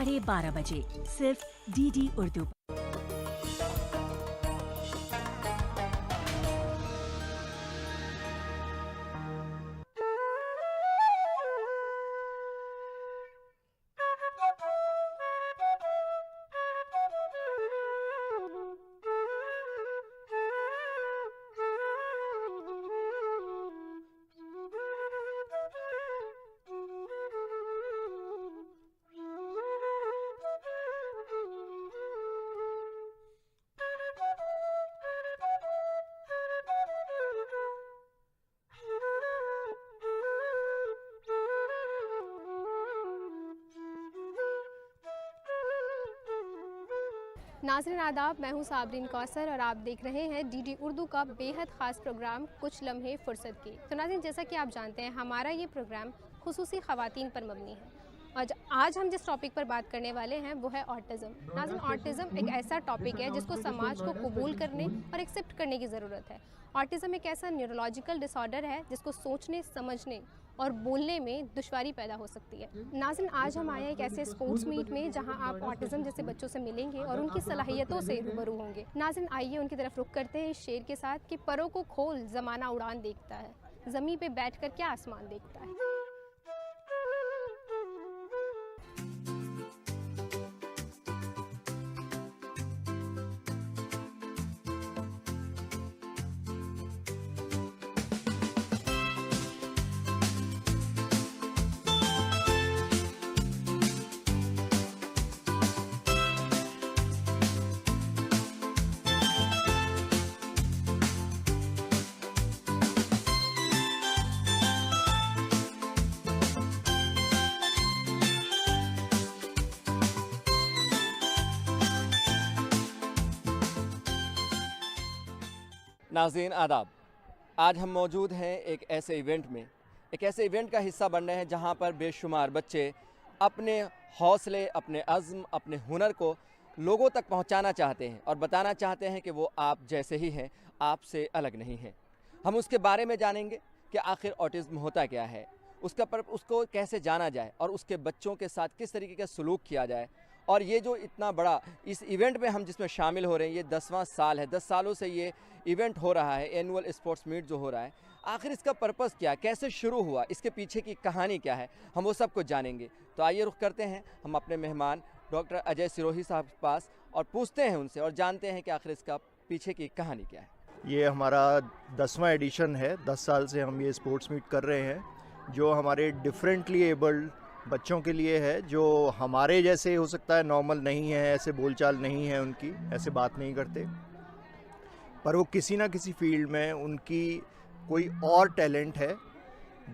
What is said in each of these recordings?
12:30 बजे सिर्फ DD उर्दू। नाज़रीन आदाब, मैं हूँ साबरीन कौसर और आप देख रहे हैं DD उर्दू का बेहद ख़ास प्रोग्राम कुछ लम्हे फ़ुर्सत की। तो नाज़रीन, जैसा कि आप जानते हैं हमारा ये प्रोग्राम खुसूसी ख़वातीन पर मबनी है और आज हम जिस टॉपिक पर बात करने वाले हैं वो है ऑटिज़म। नाज़रीन, ऑटिज़म एक ऐसा टॉपिक है जिसको समाज को कबूल करने और एक्सेप्ट करने की ज़रूरत है। ऑटिज़म एक ऐसा न्यूरोलॉजिकल डिसऑर्डर है जिसको सोचने, समझने और बोलने में दुश्वारी पैदा हो सकती है। नाज़रीन, आज हम आए हैं एक ऐसे स्पोर्ट्स मीट में जहां आप ऑटिज़म जैसे बच्चों से मिलेंगे और उनकी सलाहियतों से रूबरू होंगे। नाज़रीन, आइए उनकी तरफ रुख करते हैं इस शेर के साथ कि परों को खोल ज़माना उड़ान देखता है, ज़मीं पे बैठकर क्या आसमान देखता है। नाज़रीन आदाब, आज हम मौजूद हैं एक ऐसे इवेंट का हिस्सा बन रहे हैं जहां पर बेशुमार बच्चे अपने हौसले, अपने अज़्म, अपने हुनर को लोगों तक पहुंचाना चाहते हैं और बताना चाहते हैं कि वो आप जैसे ही हैं, आपसे अलग नहीं हैं। हम उसके बारे में जानेंगे कि आखिर ऑटिज़म होता क्या है, उसको कैसे जाना जाए और उसके बच्चों के साथ किस तरीके का सलूक किया जाए। और ये जो इतना बड़ा इस इवेंट में हम जिसमें शामिल हो रहे हैं, ये 10वां साल है। 10 सालों से ये इवेंट हो रहा है, एनुअल स्पोर्ट्स मीट जो हो रहा है। आखिर इसका पर्पस क्या है, कैसे शुरू हुआ, इसके पीछे की कहानी क्या है, हम वो सब कुछ जानेंगे। तो आइए रुख करते हैं हम अपने मेहमान डॉक्टर अजय सिरोही साहब के पास और पूछते हैं उनसे और जानते हैं कि आखिर इसका पीछे की कहानी क्या है। ये हमारा 10वां एडिशन है। 10 साल से हम ये स्पोर्ट्स मीट कर रहे हैं जो हमारे डिफरेंटली एबल्ड बच्चों के लिए है, जो हमारे जैसे हो सकता है नॉर्मल नहीं है, ऐसे बोलचाल नहीं है उनकी, ऐसे बात नहीं करते, पर वो किसी ना किसी फील्ड में उनकी कोई और टैलेंट है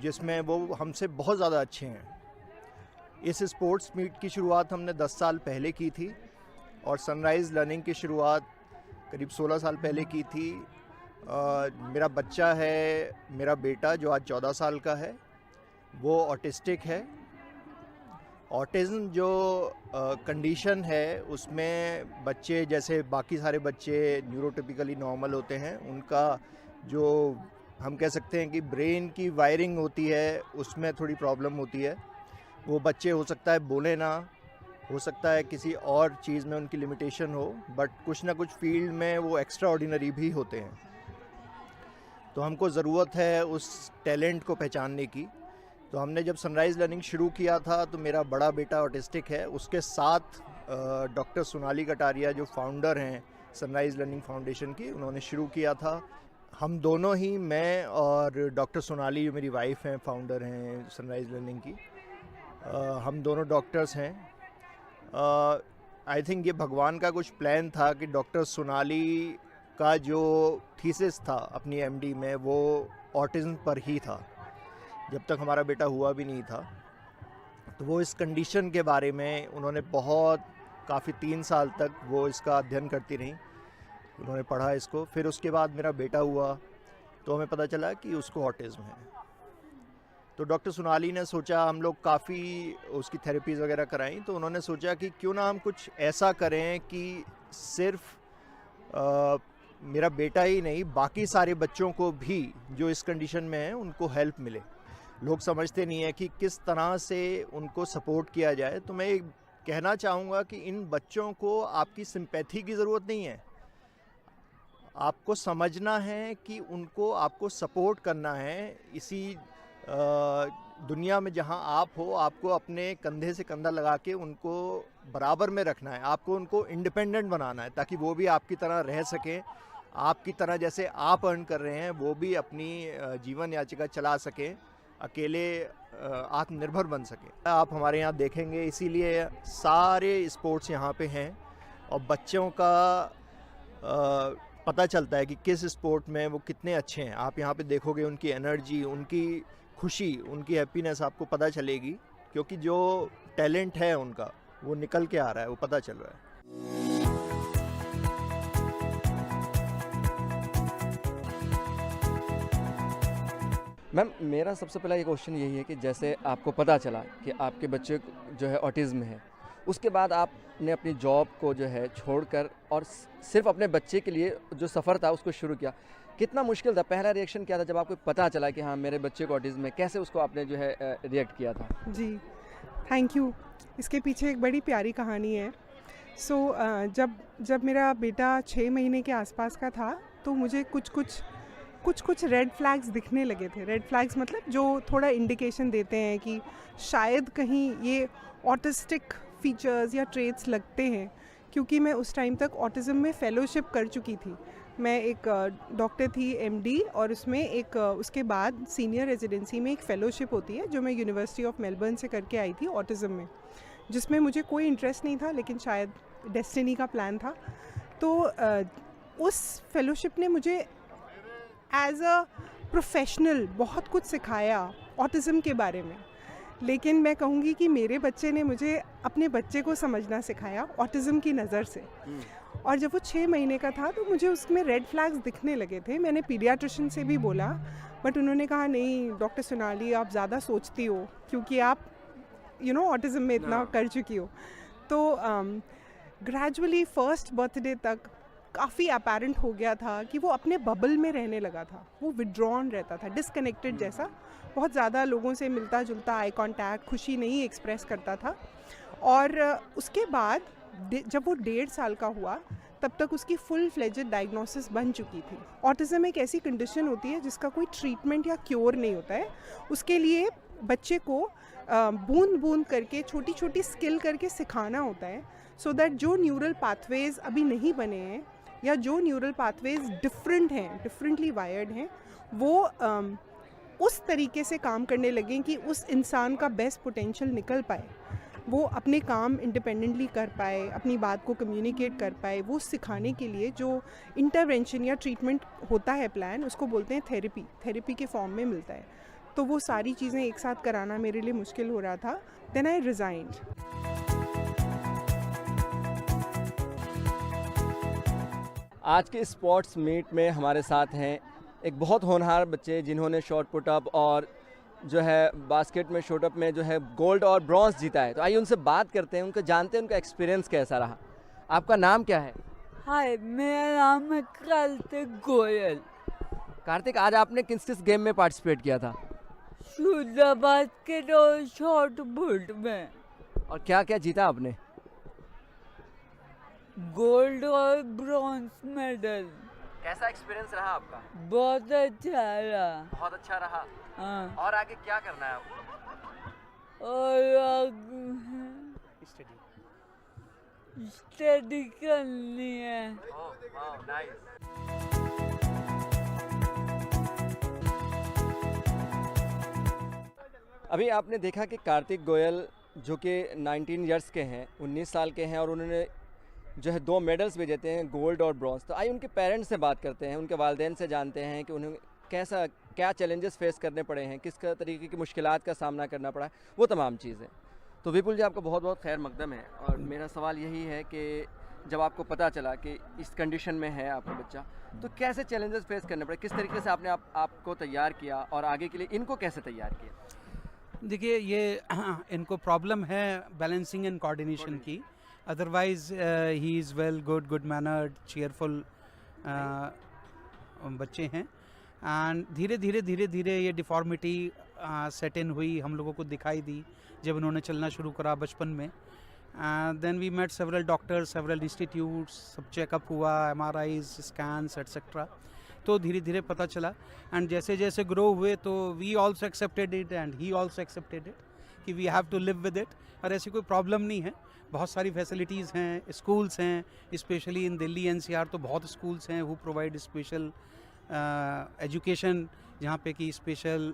जिसमें वो हमसे बहुत ज़्यादा अच्छे हैं। इस स्पोर्ट्स मीट की शुरुआत हमने 10 साल पहले की थी और सनराइज़ लर्निंग की शुरुआत करीब 16 साल पहले की थी। मेरा बच्चा है, मेरा बेटा जो आज 14 साल का है, वो ऑटिस्टिक है। ऑटिज़म जो कंडीशन है उसमें बच्चे जैसे बाकी सारे बच्चे न्यूरोटिपिकली नॉर्मल होते हैं, उनका जो हम कह सकते हैं कि ब्रेन की वायरिंग होती है उसमें थोड़ी प्रॉब्लम होती है। वो बच्चे हो सकता है बोले ना, हो सकता है किसी और चीज़ में उनकी लिमिटेशन हो, बट कुछ ना कुछ फील्ड में वो एक्स्ट्रा ऑर्डिनरी भी होते हैं। तो हमको ज़रूरत है उस टैलेंट को पहचानने की। तो हमने जब सनराइज़ लर्निंग शुरू किया था तो मेरा बड़ा बेटा ऑटिस्टिक है, उसके साथ डॉक्टर सोनाली कटारिया जो फाउंडर हैं सनराइज़ लर्निंग फाउंडेशन की, उन्होंने शुरू किया था। हम दोनों ही, मैं और डॉक्टर सोनाली जो मेरी वाइफ हैं, फाउंडर हैं सनराइज़ लर्निंग की, हम दोनों डॉक्टर्स हैं। आई थिंक ये भगवान का कुछ प्लान था कि डॉक्टर सोनाली का जो थीसिस था अपनी MD में वो ऑटिज़म पर ही था, जब तक हमारा बेटा हुआ भी नहीं था। तो वो इस कंडीशन के बारे में उन्होंने काफ़ी 3 साल तक वो इसका अध्ययन करती रहीं, उन्होंने पढ़ा इसको। फिर उसके बाद मेरा बेटा हुआ तो हमें पता चला कि उसको ऑटिज़म है। तो डॉक्टर सोनाली ने सोचा, हम लोग काफ़ी उसकी थेरेपीज़ वगैरह कराई, तो उन्होंने सोचा कि क्यों ना हम कुछ ऐसा करें कि सिर्फ मेरा बेटा ही नहीं, बाकी सारे बच्चों को भी जो इस कंडीशन में हैं उनको हेल्प मिले। लोग समझते नहीं है कि किस तरह से उनको सपोर्ट किया जाए। तो मैं कहना चाहूँगा कि इन बच्चों को आपकी सिंपैथी की ज़रूरत नहीं है, आपको समझना है कि उनको आपको सपोर्ट करना है। इसी दुनिया में जहाँ आप हो, आपको अपने कंधे से कंधा लगा के उनको बराबर में रखना है, आपको उनको इंडिपेंडेंट बनाना है ताकि वो भी आपकी तरह रह सकें, आपकी तरह जैसे आप अर्न कर रहे हैं वो भी अपनी जीवन याचिका चला सकें, अकेले आत्मनिर्भर बन सकें। आप हमारे यहाँ देखेंगे, इसीलिए सारे स्पोर्ट्स यहाँ पे हैं और बच्चों का पता चलता है कि किस स्पोर्ट में वो कितने अच्छे हैं। आप यहाँ पे देखोगे उनकी एनर्जी, उनकी खुशी, उनकी हैप्पीनेस आपको पता चलेगी, क्योंकि जो टैलेंट है उनका वो निकल के आ रहा है, वो पता चल रहा है। मैम, मेरा सबसे पहला ये क्वेश्चन यही है कि जैसे आपको पता चला कि आपके बच्चे जो है ऑटिज़्म है, उसके बाद आपने अपनी जॉब को जो है छोड़कर और सिर्फ अपने बच्चे के लिए जो सफ़र था उसको शुरू किया। कितना मुश्किल था? पहला रिएक्शन क्या था जब आपको पता चला कि हाँ मेरे बच्चे को ऑटिज़्म है? कैसे उसको आपने जो है रिएक्ट किया था? जी, थैंक यू। इसके पीछे एक बड़ी प्यारी कहानी है। जब मेरा बेटा 6 महीने के आसपास का था तो मुझे कुछ रेड फ्लैग्स दिखने लगे थे। रेड फ्लैग्स मतलब जो थोड़ा इंडिकेशन देते हैं कि शायद कहीं ये ऑटिस्टिक फीचर्स या ट्रेट्स लगते हैं, क्योंकि मैं उस टाइम तक ऑटिज़म में फ़ेलोशिप कर चुकी थी। मैं एक डॉक्टर थी एमडी, और उसमें उसके बाद सीनियर रेजिडेंसी में एक फ़ेलोशिप होती है जो मैं यूनिवर्सिटी ऑफ मेलबर्न से करके आई थी ऑटिज़म में, जिसमें मुझे कोई इंटरेस्ट नहीं था लेकिन शायद डेस्टिनी का प्लान था। तो उस फ़ेलोशिप ने मुझे एज अ प्रोफेशनल बहुत कुछ सिखाया ऑटिज़म के बारे में, लेकिन मैं कहूँगी कि मेरे बच्चे ने मुझे अपने बच्चे को समझना सिखाया ऑटिज़म की नज़र से। और जब वो 6 महीने का था तो मुझे उसमें रेड फ्लैग्स दिखने लगे थे। मैंने पीडियाट्रिशियन से भी बोला, बट उन्होंने कहा नहीं डॉक्टर सोनाली, आप ज़्यादा सोचती हो क्योंकि आप ऑटिज़म में इतना कर चुकी हो। तो ग्रेजुअली फर्स्ट बर्थडे तक काफ़ी अपैरेंट हो गया था कि वो अपने बबल में रहने लगा था, वो विड्रॉन रहता था, डिस्कनेक्टेड जैसा, बहुत ज़्यादा लोगों से मिलता जुलता, आई कांटेक्ट, खुशी नहीं एक्सप्रेस करता था। और उसके बाद जब वो 1.5 साल का हुआ तब तक उसकी फुल फ्लेजेड डायग्नोसिस बन चुकी थी। ऑटिज़म एक ऐसी कंडीशन होती है जिसका कोई ट्रीटमेंट या क्योर नहीं होता है। उसके लिए बच्चे को बूंद बूंद करके, छोटी छोटी स्किल करके सिखाना होता है, सो दैट जो न्यूरल पाथवेज अभी नहीं बने हैं या जो न्यूरल पाथवेज डिफरेंट हैं, डिफरेंटली वायर्ड हैं, वो उस तरीके से काम करने लगें कि उस इंसान का बेस्ट पोटेंशियल निकल पाए, वो अपने काम इंडिपेंडेंटली कर पाए, अपनी बात को कम्युनिकेट कर पाए। वो सिखाने के लिए जो इंटरवेंशन या ट्रीटमेंट होता है प्लान, उसको बोलते हैं थेरेपी के फॉर्म में मिलता है। तो वो सारी चीज़ें एक साथ कराना मेरे लिए मुश्किल हो रहा था। Then I resigned. आज के स्पोर्ट्स मीट में हमारे साथ हैं एक बहुत होनहार बच्चे जिन्होंने शॉट पुटअप और जो है बास्केट में शॉटअप में जो है गोल्ड और ब्रॉन्ज जीता है। तो आइए उनसे बात करते हैं, उनको जानते हैं उनका एक्सपीरियंस कैसा रहा। आपका नाम क्या है? हाय, मेरा नाम है कार्तिक गोयल। कार्तिक, आज आपने किस किस गेम में पार्टिसिपेट किया था? शूटर, बास्केट और शॉट पुट में। और क्या क्या जीता आपने? गोल्ड और ब्रॉन्ज मेडल। कैसा एक्सपीरियंस रहा आपका? बहुत अच्छा रहा। बहुत अच्छा रहा। हाँ। और आगे क्या करना है आपको? और स्टडी करनी है। Oh wow, nice. अभी आपने देखा कि कार्तिक गोयल जो कि 19 इयर्स के हैं, 19 साल के हैं, और उन्होंने जो है 2 मेडल्स भी जीते हैं, गोल्ड और ब्रॉन्ज। तो आइए उनके पेरेंट्स से बात करते हैं, उनके वालिदैन से जानते हैं कि उन्हें क्या चैलेंजेस फेस करने पड़े हैं, किस तरीके की मुश्किलात का सामना करना पड़ा है, वो तमाम चीज़ें। तो विपुल जी, आपका बहुत बहुत खैर मकदम है। और मेरा सवाल यही है कि जब आपको पता चला कि इस कंडीशन में है आपका बच्चा, तो कैसे चैलेंजेस फेस करने पड़े, किस तरीके से आपने आपको तैयार किया और आगे के लिए इनको कैसे तैयार किया? देखिए, ये इनको प्रॉब्लम है बैलेंसिंग एंड कोऑर्डिनेशन की। Otherwise he is well, good mannered, cheerful बच्चे हैं। एंड धीरे धीरे ये डिफॉर्मिटी सेट इन हुई, हम लोगों को दिखाई दी जब उन्होंने चलना शुरू करा बचपन में। Then we met several doctors, several institutes, सब चेकअप हुआ, MRIs, scans, etc. तो धीरे धीरे पता चला, एंड जैसे जैसे ग्रो हुए तो we also accepted it and he also accepted it कि we have to live with it, और ऐसी कोई प्रॉब्लम नहीं है। बहुत सारी फैसिलिटीज़ हैं, स्कूल्स हैं, स्पेशली इन दिल्ली NCR तो बहुत स्कूल्स हैं हु प्रोवाइड स्पेशल एजुकेशन, जहाँ पे कि स्पेशल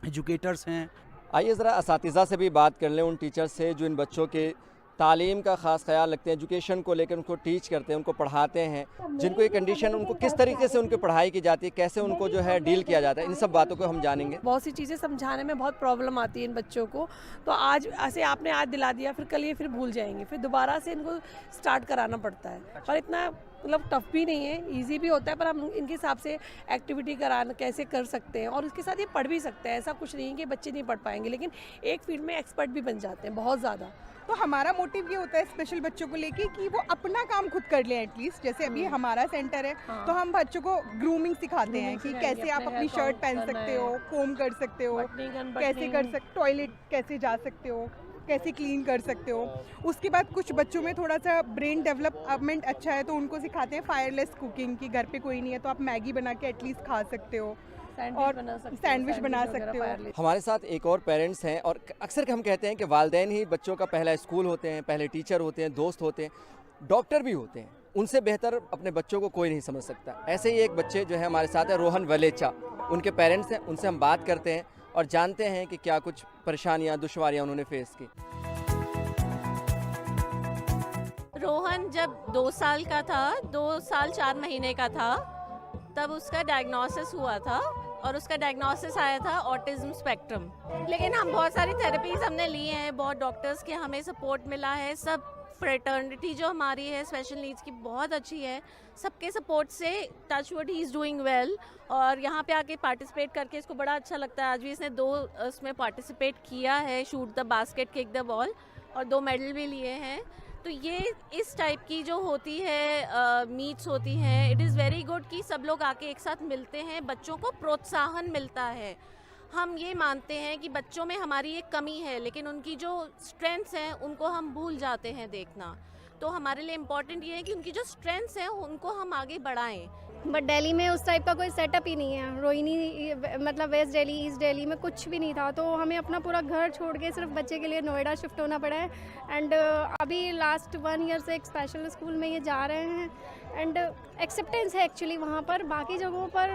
एजुकेटर्स हैं। आइए ज़रा असातिज़ा से भी बात कर लें, उन टीचर्स से जो इन बच्चों के तालीम का ख़ास ख्याल रखते हैं, एजुकेशन को लेकर उनको टीच करते हैं, उनको पढ़ाते हैं, जिनको ये कंडीशन, उनको किस तरीके से उनकी पढ़ाई की जाती है, कैसे उनको जो है डील किया जाता है, इन सब बातों को हम जानेंगे। बहुत सी चीज़ें समझाने में बहुत प्रॉब्लम आती है इन बच्चों को, तो आज ऐसे आपने आज दिला दिया, फिर कल ये फिर भूल जाएंगे, फिर दोबारा से इनको स्टार्ट कराना पड़ता है। पर इतना मतलब टफ भी नहीं है, इजी भी होता है, पर हम इनके हिसाब से एक्टिविटी कराना कैसे कर सकते हैं, और उसके साथ ये पढ़ भी सकते हैं। ऐसा कुछ नहीं है कि बच्चे नहीं पढ़ पाएंगे, लेकिन एक फील्ड में एक्सपर्ट भी बन जाते हैं बहुत ज़्यादा। तो हमारा मोटिव ये होता है स्पेशल बच्चों को लेके कि वो अपना काम खुद कर लें एटलीस्ट। जैसे अभी हमारा सेंटर है, तो हम बच्चों को ग्रूमिंग सिखाते हैं कि कैसे आप अपनी शर्ट पहन सकते हो, कोम कर सकते हो, कैसे कर सकते, टॉयलेट कैसे जा सकते हो, कैसे क्लीन कर सकते हो। उसके बाद कुछ बच्चों में थोड़ा सा ब्रेन डेवलपमेंट अच्छा है, तो उनको सिखाते हैं फायरलेस कुकिंग, कि घर पे कोई नहीं है तो आप मैगी बना के एटलीस्ट खा सकते हो, और सैंडविच बना सकते हो। हमारे साथ एक और पेरेंट्स हैं, और अक्सर हम कहते हैं कि वालिदैन ही बच्चों का पहला स्कूल होते हैं, पहले टीचर होते हैं, दोस्त होते हैं, डॉक्टर भी होते हैं। उनसे बेहतर अपने बच्चों को कोई नहीं समझ सकता। ऐसे ही एक बच्चे जो है हमारे साथ है, रोहन वलेचा, उनके पेरेंट्स हैं, उनसे हम बात करते हैं और जानते हैं कि क्या कुछ परेशानियां, दुश्वारियां उन्होंने फेस की। रोहन जब 2 साल का था, 2 साल 4 महीने का था, तब उसका डायग्नोसिस हुआ था, और उसका डायग्नोसिस आया था ऑटिज्म स्पेक्ट्रम। लेकिन हम बहुत सारी थेरेपीज हमने ली हैं, बहुत डॉक्टर्स के हमें सपोर्ट मिला है, सब फ्रेटर्निटी जो हमारी है स्पेशल नीड्स की बहुत अच्छी है, सबके सपोर्ट से touch wood he is doing well. और यहाँ पे आके पार्टिसिपेट करके इसको बड़ा अच्छा लगता है। आज भी इसने 2 उसमें पार्टिसिपेट किया है, shoot the basket, kick the ball, और 2 मेडल भी लिए हैं। तो ये इस टाइप की जो होती है मीट्स होती हैं, इट इज़ वेरी गुड कि सब लोग आके एक साथ मिलते हैं, बच्चों को प्रोत्साहन मिलता है। हम ये मानते हैं कि बच्चों में हमारी एक कमी है, लेकिन उनकी जो स्ट्रेंथ्स हैं उनको हम भूल जाते हैं देखना। तो हमारे लिए इम्पॉर्टेंट ये है कि उनकी जो स्ट्रेंथ्स हैं उनको हम आगे बढ़ाएं। बट दिल्ली में उस टाइप का कोई सेटअप ही नहीं है। रोहिणी मतलब वेस्ट दिल्ली, ईस्ट दिल्ली में कुछ भी नहीं था, तो हमें अपना पूरा घर छोड़ के सिर्फ बच्चे के लिए नोएडा शिफ्ट होना पड़ा है। एंड अभी लास्ट 1 ईयर से एक स्पेशल स्कूल में ये जा रहे हैं, एंड एक्सेप्टेंस है एक्चुअली वहाँ पर। बाकी जगहों पर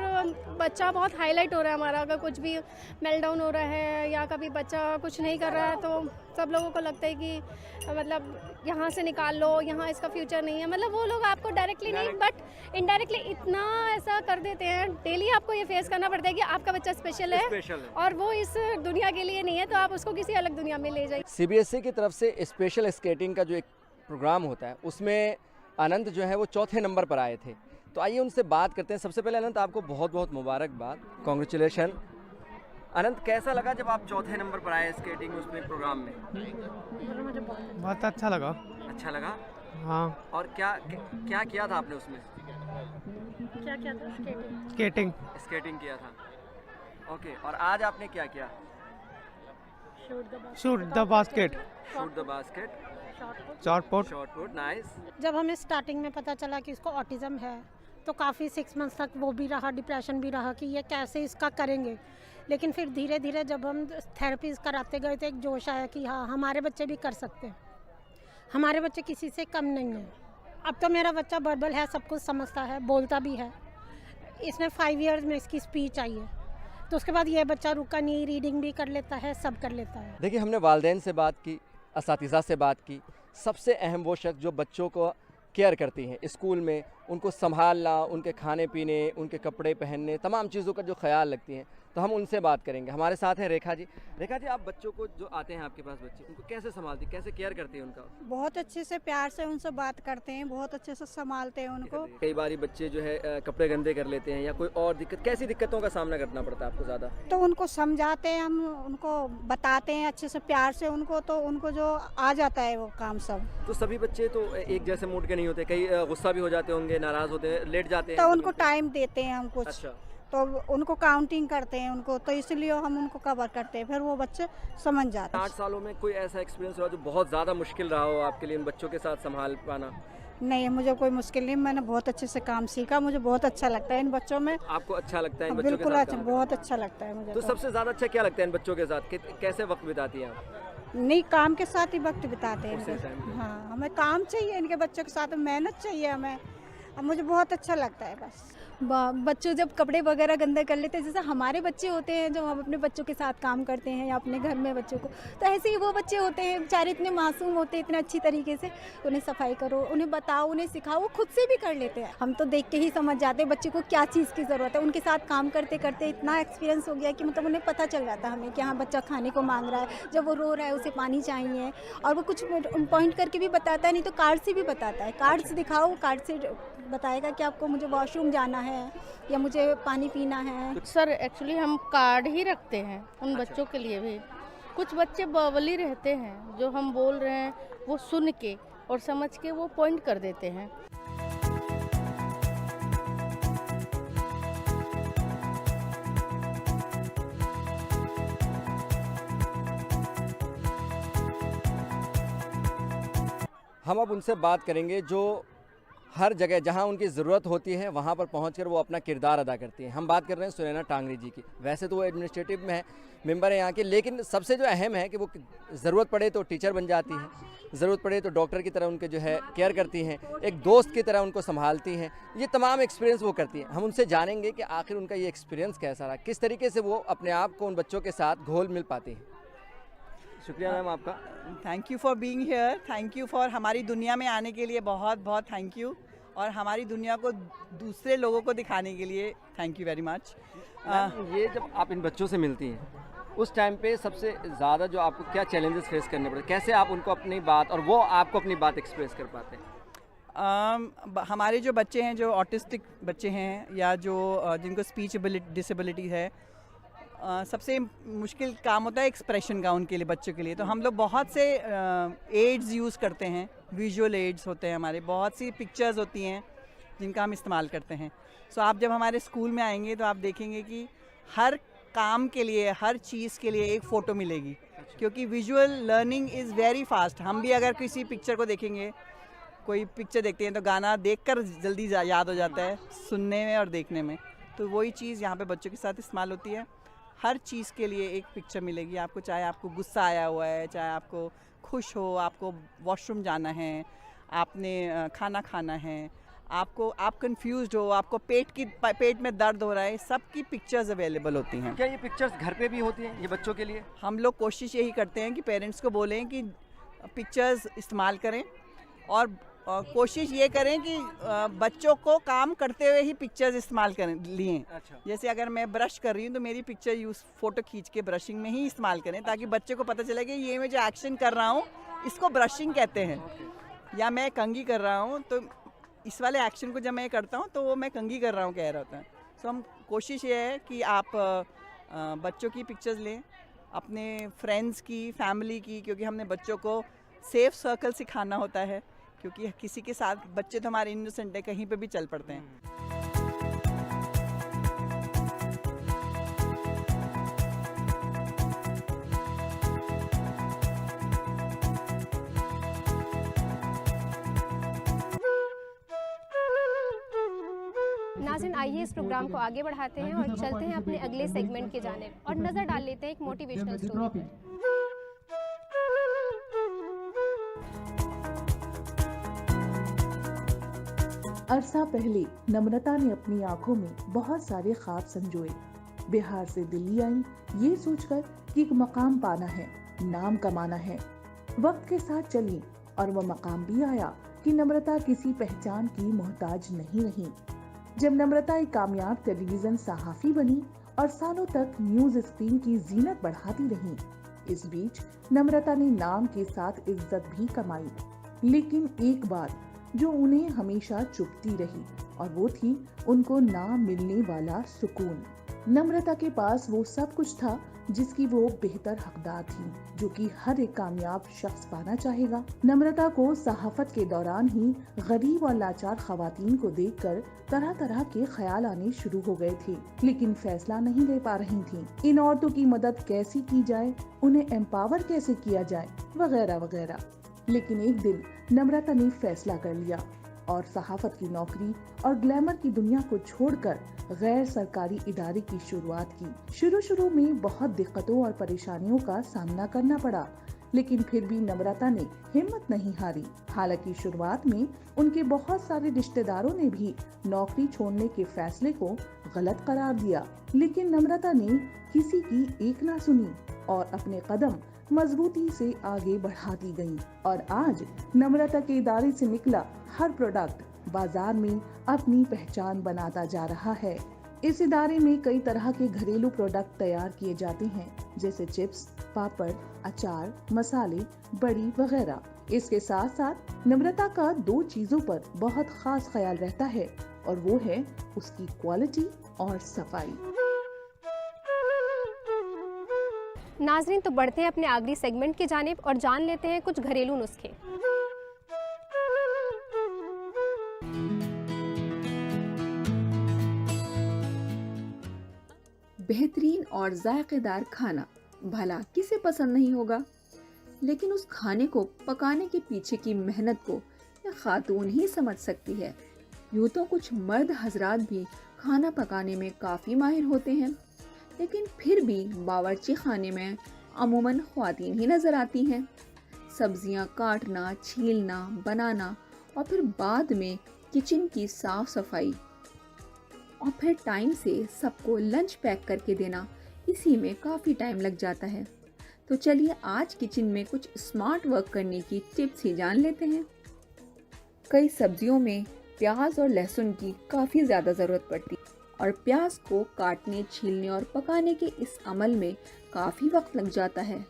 बच्चा बहुत हाईलाइट हो रहा है हमारा, अगर कुछ भी मेल्टडाउन हो रहा है या कभी बच्चा कुछ नहीं कर रहा है, तो सब लोगों को लगता है कि मतलब यहाँ से निकाल लो, यहाँ इसका फ्यूचर नहीं है। मतलब वो लोग आपको डायरेक्टली नहीं बट इनडायरेक्टली इतना ऐसा कर देते हैं। डेली आपको ये फेस करना पड़ता है कि आपका बच्चा स्पेशल है और वो इस दुनिया के लिए नहीं है, तो आप उसको किसी अलग दुनिया में ले जाइए। CBSE की तरफ से स्पेशल स्केटिंग का जो एक प्रोग्राम होता है, उसमें अनंत जो है वो 4थे नंबर पर आए थे। तो आइए उनसे बात करते हैं। सबसे पहले अनंत, आपको बहुत बहुत मुबारकबाद, कॉन्ग्रेचुलेशन। अनंत, कैसा लगा जब आप 4थे नंबर पर आए स्केटिंग उसमें प्रोग्राम में? मुझे बहुत अच्छा लगा। अच्छा लगा? हाँ। और क्या किया था आपने उसमें? क्या किया था? स्केटिंग किया था। ओके, और आज आपने क्या किया? Shoot the basket. Short put. Nice. जब हमें स्टार्टिंग में पता चला कि इसको ऑटिज़म है, तो काफ़ी 6 मंथ्स तक वो भी रहा, डिप्रेशन भी रहा कि ये कैसे इसका करेंगे। लेकिन फिर धीरे धीरे जब हम थेरेपीज कराते गए तो एक जोश आया कि हाँ, हमारे बच्चे भी कर सकते हैं, हमारे बच्चे किसी से कम नहीं हैं। अब तो मेरा बच्चा वर्बल है, सब कुछ समझता है, बोलता भी है। इसमें 5 इयर्स में इसकी स्पीच आई है, तो उसके बाद ये बच्चा रुका नहीं, रीडिंग भी कर लेता है, सब कर लेता है। देखिए, हमने वालिदैन से बात की, असातिज़ा से बात की। सबसे अहम वो शख्स जो बच्चों को केयर करती हैं स्कूल में, उनको संभालना, उनके खाने पीने, उनके कपड़े पहनने, तमाम चीज़ों का जो ख्याल रखती हैं, तो हम उनसे बात करेंगे। हमारे साथ हैं रेखा जी। रेखा जी, आप बच्चों को जो आते हैं आपके पास बच्चे, उनको कैसे संभालती, कैसे केयर करती हैं उनका? बहुत अच्छे से प्यार से उनसे बात करते हैं, बहुत अच्छे से संभालते हैं उनको। कई बार बच्चे जो है कपड़े गंदे कर लेते हैं या कोई और दिक्कत, कैसी दिक्कतों का सामना करना पड़ता है आपको ज़्यादा? तो उनको समझाते हैं, हम उनको बताते हैं अच्छे से प्यार से उनको, तो उनको जो आ जाता है वो काम सब। तो सभी बच्चे तो एक जैसे मूड के नहीं होते, कई गुस्सा भी हो जाते होंगे, नाराज़ होते हैं, लेट जाते हैं, तो उनको टाइम देते हैं हम कुछ। अच्छा। तो उनको काउंटिंग करते हैं उनको, तो इसलिए हम उनको कवर करते हैं, फिर वो बच्चे समझ जाते हैं। 8 सालों में कोई ऐसा एक्सपीरियंस हुआ जो बहुत ज़्यादा मुश्किल रहा हो आपके लिए इन बच्चों के साथ संभाल पाना? नहीं, मुझे कोई मुश्किल नहीं, मैंने बहुत अच्छे से काम सीखा, मुझे बहुत अच्छा लगता है इन बच्चों में। आपको अच्छा लगता है इन बच्चों के बिल्कुल साथ अच्छा, काम? बहुत अच्छा लगता है मुझे। तो सबसे ज़्यादा अच्छा क्या लगता है इन बच्चों के साथ, कैसे वक्त बिताती हैं आप? नहीं, काम के साथ ही वक्त बिताते हैं उसी इनके। टाइम? हाँ, हमें काम चाहिए इनके बच्चों के साथ, मेहनत चाहिए हमें, अब मुझे बहुत अच्छा लगता है बस। बच्चों जब कपड़े वगैरह गंदे कर लेते हैं, जैसे हमारे बच्चे होते हैं जो हम अपने बच्चों के साथ काम करते हैं या अपने घर में बच्चों को, तो ऐसे ही वो बच्चे होते हैं बेचारे, इतने मासूम होते हैं, इतने अच्छी तरीके से उन्हें सफाई करो, उन्हें बताओ, उन्हें सिखाओ, वो खुद से भी कर लेते हैं। हम तो देख के ही समझ जाते हैं बच्चे को क्या चीज़ की ज़रूरत है। उनके साथ काम करते करते इतना एक्सपीरियंस हो गया कि मतलब उन्हें पता चल जाता है हमें कि हाँ बच्चा खाने को मांग रहा है, जब वो रो रहा है उसे पानी चाहिए, और वो कुछ पॉइंट करके भी बताता है, नहीं तो कार्ड से भी बताता है। कार्ड से दिखाओ, कार्ड से बताएगा कि आपको मुझे वॉशरूम जाना है या मुझे पानी पीना है। सर एक्चुअली हम कार्ड ही रखते हैं उन बच्चों के लिए भी। कुछ बच्चे बावली रहते हैं, जो हम बोल रहे हैं वो सुन के और समझ के वो पॉइंट कर देते हैं। हम अब उनसे बात करेंगे जो हर जगह जहां उनकी ज़रूरत होती है वहां पर पहुंचकर वो अपना किरदार अदा करती हैं। हम बात कर रहे हैं सुनैना टांगरी जी की। वैसे तो वो एडमिनिस्ट्रेटिव में है, मेंबर है यहाँ के, लेकिन सबसे जो अहम है कि वो ज़रूरत पड़े तो टीचर बन जाती हैं, ज़रूरत पड़े तो डॉक्टर की तरह उनके जो है केयर करती हैं, एक दोस्त की तरह उनको संभालती हैं। ये तमाम एक्सपीरियंस वो करती हैं। हम उनसे जानेंगे कि आखिर उनका ये एक्सपीरियंस कैसा रहा, किस तरीके से वो अपने आप को उन बच्चों के साथ घोल मिल पाती हैं। शुक्रिया मैम आपका। Thank you for being here, thank you for हमारी दुनिया में आने के लिए बहुत बहुत थैंक यू, और हमारी दुनिया को दूसरे लोगों को दिखाने के लिए थैंक यू वेरी मच। ये जब आप इन बच्चों से मिलती हैं उस टाइम पे सबसे ज़्यादा जो आपको क्या चैलेंजेस फेस करने पड़ते, कैसे आप उनको अपनी बात और वो आपको अपनी बात एक्सप्रेस कर पाते हैं? हमारे जो बच्चे हैं, जो ऑटिस्टिक बच्चे हैं या जो जिनको स्पीच डिसेबिलिटी है, सबसे मुश्किल काम होता है एक्सप्रेशन का उनके लिए, बच्चों के लिए। तो हम लोग बहुत से एड्स यूज़ करते हैं, विजुअल एड्स होते हैं हमारे, बहुत सी पिक्चर्स होती हैं जिनका हम इस्तेमाल करते हैं। सो आप जब हमारे स्कूल में आएंगे तो आप देखेंगे कि हर काम के लिए, हर चीज़ के लिए एक फ़ोटो मिलेगी, क्योंकि visual learning is very fast. हम भी अगर किसी पिक्चर को देखेंगे, कोई पिक्चर देखते हैं तो गाना देखकर जल्दी याद हो जाता है, सुनने में और देखने में। तो वही चीज़ यहाँ पे बच्चों के साथ इस्तेमाल होती है। हर चीज़ के लिए एक पिक्चर मिलेगी आपको, चाहे आपको गुस्सा आया हुआ है, चाहे आपको खुश हो, आपको वॉशरूम जाना है, आपने खाना खाना है, आप कंफ्यूज्ड हो, आपको पेट में दर्द हो रहा है, सबकी पिक्चर्स अवेलेबल होती हैं। क्या ये पिक्चर्स घर पे भी होती हैं ये बच्चों के लिए? हम लोग कोशिश यही करते हैं कि पेरेंट्स को बोलें कि पिक्चर्स इस्तेमाल करें, और कोशिश ये करें कि बच्चों को काम करते हुए ही पिक्चर्स इस्तेमाल करें लिए। अच्छा। जैसे अगर मैं ब्रश कर रही हूँ तो मेरी पिक्चर फ़ोटो खींच के ब्रशिंग में ही इस्तेमाल करें, ताकि बच्चे को पता चले कि ये मैं जो एक्शन कर रहा हूँ इसको ब्रशिंग कहते हैं। या मैं कंघी कर रहा हूँ तो इस वाले एक्शन को जब मैं करता हूँ तो वो मैं कंघी कर रहा हूँ कह रहा होता है। तो हम कोशिश ये है कि आप बच्चों की पिक्चर्स लें, अपने फ्रेंड्स की, फैमिली की, क्योंकि हमने बच्चों को सेफ सर्कल सिखाना होता है, क्योंकि किसी के साथ बच्चे तो हमारे इनोसेंट है, कहीं पे भी चल पड़ते हैं। नाज़रीन, आइए इस प्रोग्राम को आगे बढ़ाते हैं और चलते हैं अपने अगले सेगमेंट की जानिब और नज़र डाल लेते हैं एक मोटिवेशनल स्टोरी पर। अरसा पहले नम्रता ने अपनी आंखों में बहुत सारे ख्वाब संजोए। बिहार से दिल्ली आई ये सोचकर कि एक मकाम पाना है, नाम कमाना है। वक्त के साथ चली और वह मकाम भी आया कि नम्रता किसी पहचान की मोहताज नहीं रही। जब नम्रता एक कामयाब टेलीविजन सहाफी बनी और सालों तक न्यूज स्क्रीन की जीनत बढ़ाती रही। इस बीच नम्रता ने नाम के साथ इज्जत भी कमाई, लेकिन एक बात जो उन्हें हमेशा चुभती रही और वो थी उनको ना मिलने वाला सुकून। नम्रता के पास वो सब कुछ था जिसकी वो बेहतर हकदार थी, जो कि हर एक कामयाब शख्स पाना चाहेगा। नम्रता को सहाफत के दौरान ही गरीब और लाचार खवातीन को देखकर तरह तरह के ख्याल आने शुरू हो गए थे, लेकिन फैसला नहीं ले पा रही थी। इन औरतों की मदद कैसी की जाए, उन्हें एम्पावर कैसे किया जाए, वगैरह वगैरह। लेकिन एक दिन नम्रता ने फैसला कर लिया और सहाफत की नौकरी और ग्लैमर की दुनिया को छोड़कर गैर सरकारी इदारे की शुरुआत की। शुरू में बहुत दिक्कतों और परेशानियों का सामना करना पड़ा, लेकिन फिर भी नम्रता ने हिम्मत नहीं हारी। हालांकि शुरुआत में उनके बहुत सारे रिश्तेदारों ने भी नौकरी छोड़ने के फैसले को गलत करार दिया, लेकिन नम्रता ने किसी की एक ना सुनी और अपने कदम मजबूती से आगे बढ़ाती गई। और आज नम्रता के इदारे से निकला हर प्रोडक्ट बाजार में अपनी पहचान बनाता जा रहा है। इस इदारे में कई तरह के घरेलू प्रोडक्ट तैयार किए जाते हैं, जैसे चिप्स, पापड़, अचार, मसाले, बड़ी वगैरह। इसके साथ साथ नम्रता का 2 चीजों पर बहुत खास ख्याल रहता है, और वो है उसकी क्वालिटी और सफाई। नाजरीन, तो बढ़ते हैं अपने आखिरी सेगमेंट की जानिब और जान लेते हैं कुछ घरेलू नुस्खे। बेहतरीन और जायकेदार खाना भला किसे पसंद नहीं होगा, लेकिन उस खाने को पकाने के पीछे की मेहनत को एक खातून ही समझ सकती है। यूँ तो कुछ मर्द हजरात भी खाना पकाने में काफ़ी माहिर होते हैं, लेकिन फिर भी बावर्ची खाने में अमूमन ख्वातीन ही नज़र आती हैं। सब्जियां काटना, छीलना, बनाना और फिर बाद में किचन की साफ सफाई और फिर टाइम से सबको लंच पैक करके देना, इसी में काफ़ी टाइम लग जाता है। तो चलिए आज किचन में कुछ स्मार्ट वर्क करने की टिप्स ही जान लेते हैं। कई सब्जियों में प्याज और लहसुन की काफ़ी ज़्यादा ज़रूरत पड़ती है और प्याज को काटने, छीलने और पकाने के इस अमल में काफ़ी वक्त लग जाता है।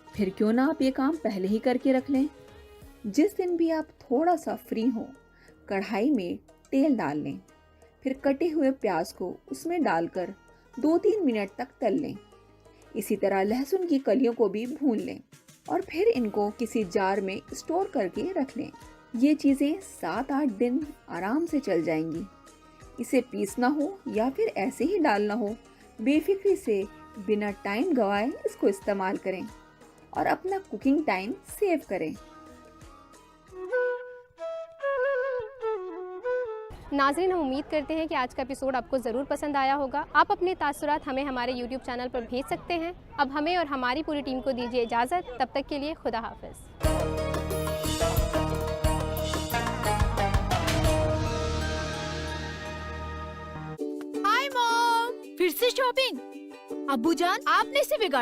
फिर क्यों ना आप ये काम पहले ही करके रख लें। जिस दिन भी आप थोड़ा सा फ्री हो, कढ़ाई में तेल डाल लें, फिर कटे हुए प्याज को उसमें डालकर 2-3 मिनट तक तल लें। इसी तरह लहसुन की कलियों को भी भून लें और फिर इनको किसी जार में स्टोर करके रख लें। ये चीज़ें 7-8 दिन आराम से चल जाएंगी। इसे पीसना हो या फिर ऐसे ही डालना हो, बेफिक्री से बिना टाइम गवाए इसको इस्तेमाल करें और अपना कुकिंग टाइम सेव करें। नाज़रीन, हम उम्मीद करते हैं कि आज का एपिसोड आपको ज़रूर पसंद आया होगा। आप अपने तासुरात हमें हमारे YouTube चैनल पर भेज सकते हैं। अब हमें और हमारी पूरी टीम को दीजिए इजाज़त। तब तक के लिए खुदा हाफ़िज़। हाय मॉम, फिर से शॉपिंग? अब्बू जान, आपने से बिगाड़ा।